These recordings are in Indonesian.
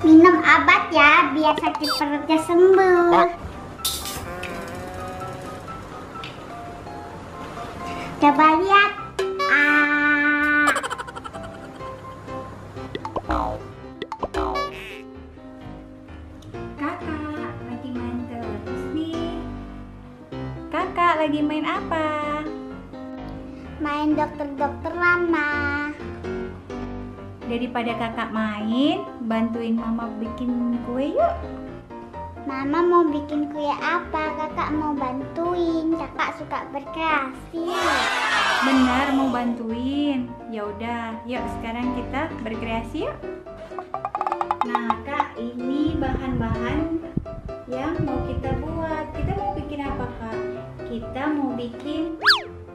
Minum obat ya, biar sakit perutnya sembuh. Coba lihat. Kakak lagi main terus nih. Kakak lagi main apa? Main dokter-dokter lama. Daripada kakak main, bantuin mama bikin kue yuk. Mama mau bikin kue apa? Kakak mau bantuin. Kakak suka berkreasi. Benar mau bantuin. Ya udah, yuk sekarang kita berkreasi yuk. Nah, Kak, ini bahan-bahan yang mau kita buat. Kita mau bikin apa, Kak? Kita mau bikin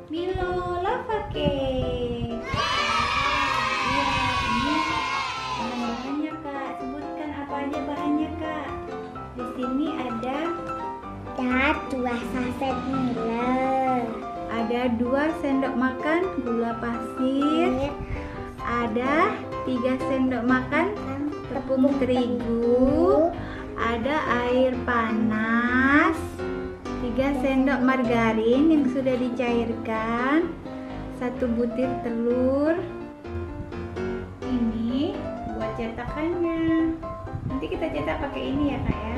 Milo lava cake. Iya, ini bahan-bahannya, Kak. Sebutkan apa aja bahannya, Kak. Di sini ada 2 saset Milo. Ada 2 sendok makan gula pasir. Ada 3 sendok makan tepung terigu. Ada air panas. 3 sendok margarin yang sudah dicairkan. 1 butir telur. Ini buat cetakannya. Nanti kita cetak pakai ini ya, Kak ya.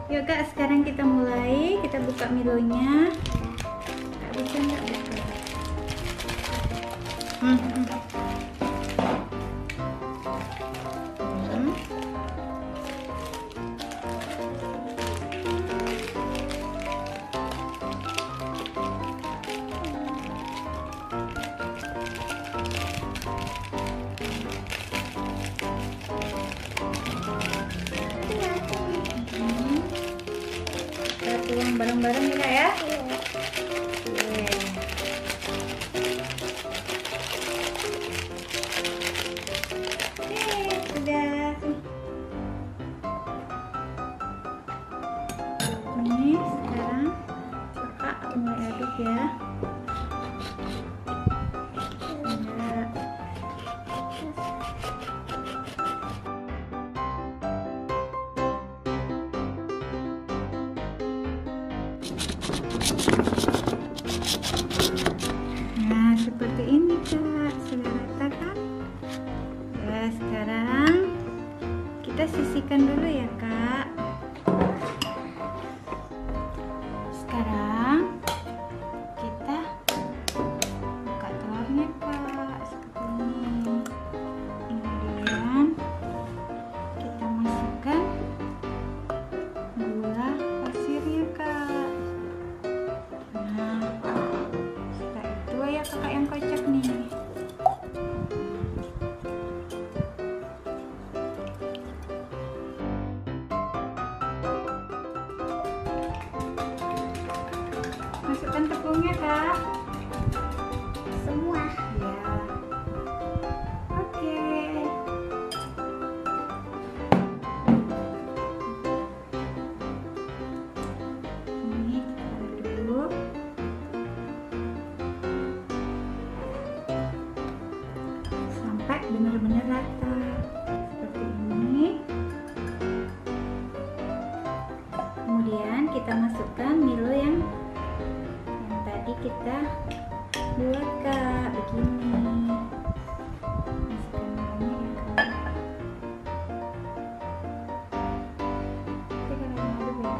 Yuk, Kak, sekarang kita mulai. Kita buka Milonya. Kak, bisa nggak buka? Kita tuang bareng-bareng ya, Kak ya. Sudah. Ini sekarang Kakak mulai aduk ya. Nah, seperti ini, Kak. Sudah rata kan? Ya, sekarang kita sisihkan dulu ya, Kak. Sekarang kita buka telurnya, Kak. Seperti ini. Kemudian kita masukkan gula pasirnya, Kak. Nah, setelah itu ya Kakak yang kocok nih. Masukkan tepungnya, Kak. Semua. Ya. Oke. Ini kita aduk. Sampai benar-benar rata. Seperti ini. Kemudian kita masukkan Milo yang tadi kita buat, Kak. Begini. Masukkan Milonya ya, Kak. Nanti kalau mau aduk ya.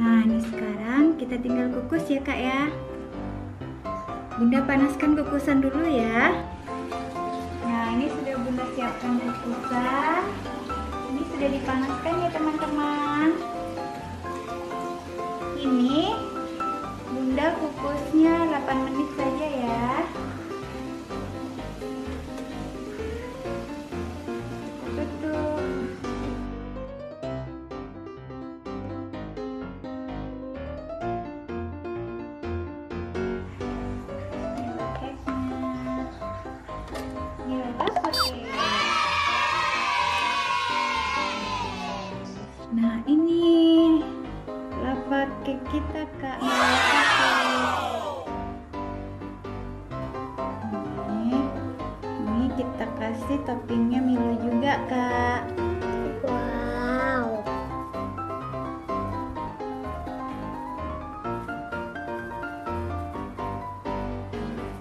Nah, ini sekarang kita tinggal kukus ya Kak ya. Bunda panaskan kukusan dulu ya. Nah, ini sudah Bunda siapkan kukusan. Ini sudah dipanaskan ya teman-teman. Ini Bunda kukusnya 8 menit saja ya. Tutup. Nah, ini lava cake kita Kak. Ini kita kasih toppingnya Milo juga Kak. Wow.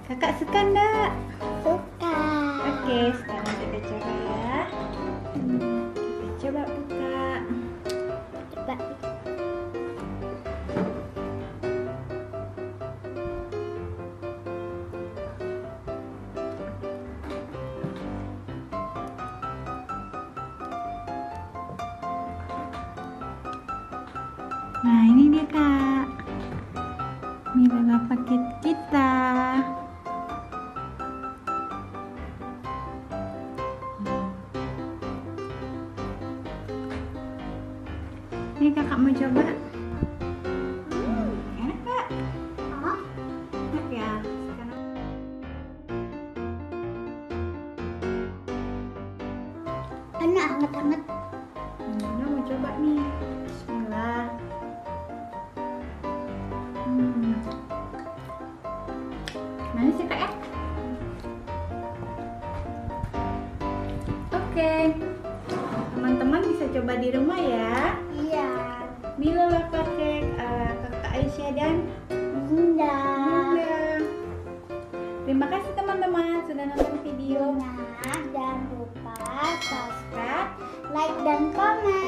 Kakak suka enggak? Suka. Oke, sekarang kita coba ya. Kita coba buka. Coba. Nah, ini dia Kak. Milo lava cake kita. Ini Kakak mau coba? Enak Kak? Oh, Enak ya? Sekarang enak hangat-hangat. Bunda mau coba nih. Bismillah. Manis ya Kak ya? Oke. Teman-teman bisa coba di rumah ya. Iya. Milo lava cake ala Kakak Aisyah dan Bunda. Bunda. Terima kasih teman-teman sudah nonton video. Nah, jangan lupa subscribe, like, dan komen.